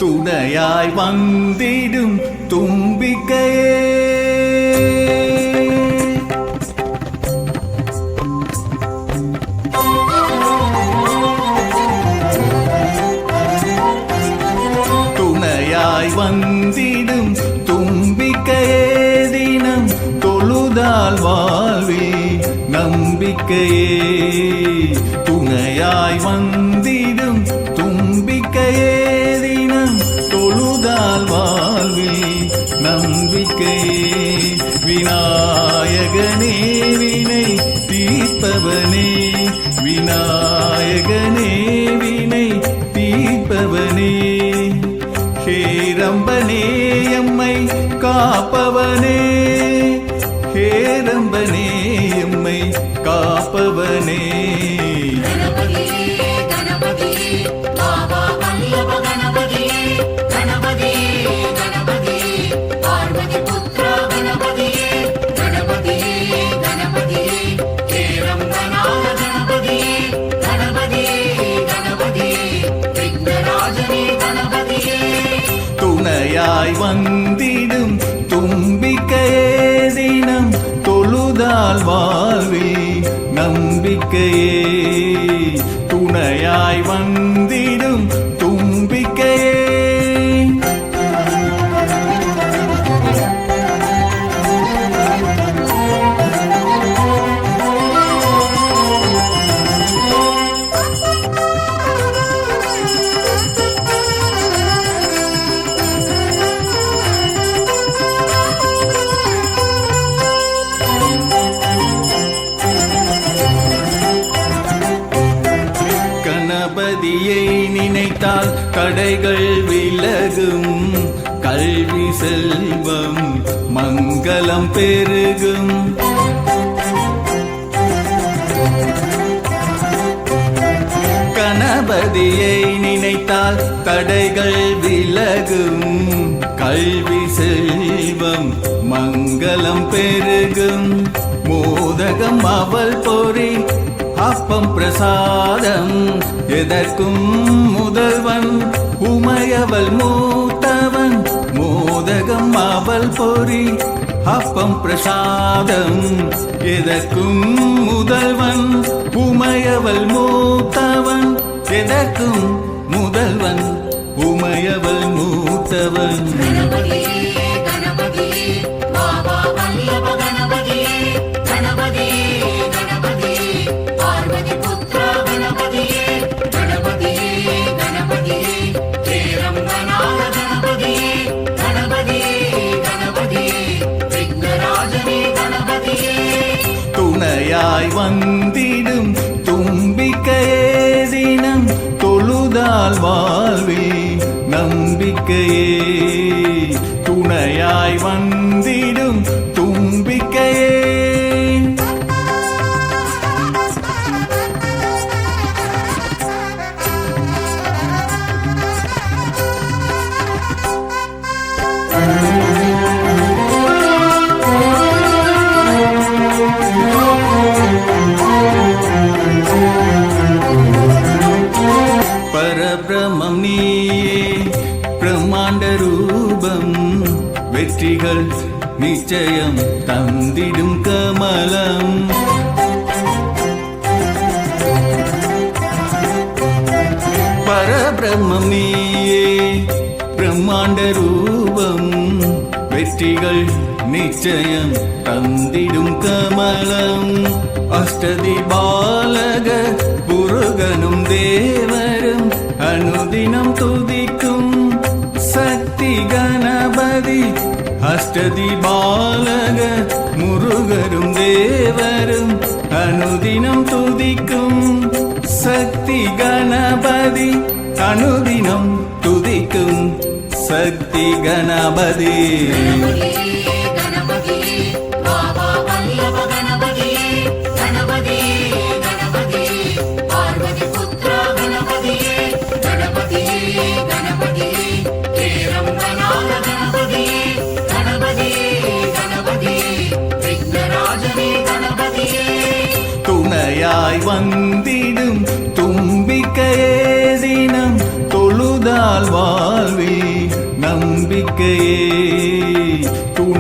துணையாய் வந்திடும் தும்பிக்கையே வந்திடும் தும்பிக்கையே தினம் தொழுதால் வாழ்வில் நம்பிக்கையே துணையாய் வந்திடும் தும்பிக்கையே தினம் தொழுதால் வாழ்வில் நம்பிக்கையே விநாயகனே வினை தீர்ப்பவனே விநாயகனே வினை தீர்ப்பவனே ஹேரம்பனே எம்மை காப்பவனே ஹேரம்பனே எம்மை காப்பவனே துணையாய் வந்திடும் தும்பிக்கையே தினம் தொழுதால் வாழ்வில் நம்பிக்கையே துணையாய் வந்திடும் தும்பிக்கையே கணபதியை நினைத்தால் தடைகள் விலகும் கல்வி செல்வம் மங்களம் பெருகும் கணபதியை நினைத்தால் தடைகள் விலகும் கல்வி செல்வம் மங்களம் பெருகும் மோதகம் அவள் பொறி அப்பம் பிரசாதம் எதற்கும் முதல்வன் உமையவள் மூத்தவன் மோதகம் அவள் பொறி அப்பம் பிரசாதம் எதற்கும் முதல்வன் உமையவள் மூத்தவன் எதற்கும் முதல்வன் உமையவள் மூத்தவன் துணையாய் வந்திடும் தும்பிக்கையே தினம் தொழுதால் வாழ்வில் நம்பிக்கையே துணையாய் வந்திடும் தும்பிக்கையே பரபிரமம் நீயே பிரம்மாண்ட ரூபம் வெற்றிகள் நிச்சயம் தந்திடும் கமலம் பரபிரமம் நீயே பிரம்மாண்ட ரூபம் வெற்றிகள் நிச்சயம் தந்திடும் கமலம் அஷ்டதி பாலக புருகனும் தேவரும் அனுதினம் துதிக்கும் சக்தி கணபதி அஷ்டதி பாலக முருகரும் தேவரும் அனுதினம் துதிக்கும் சக்தி கணபதி அனுதினம் துதிக்கும் சக்தி கணபதி துணையாய் வந்திடும் தும்பிக்கையே தினம் தொழுதால் சொன்னால் வாழ்வில் நம்பிக்கையே துணை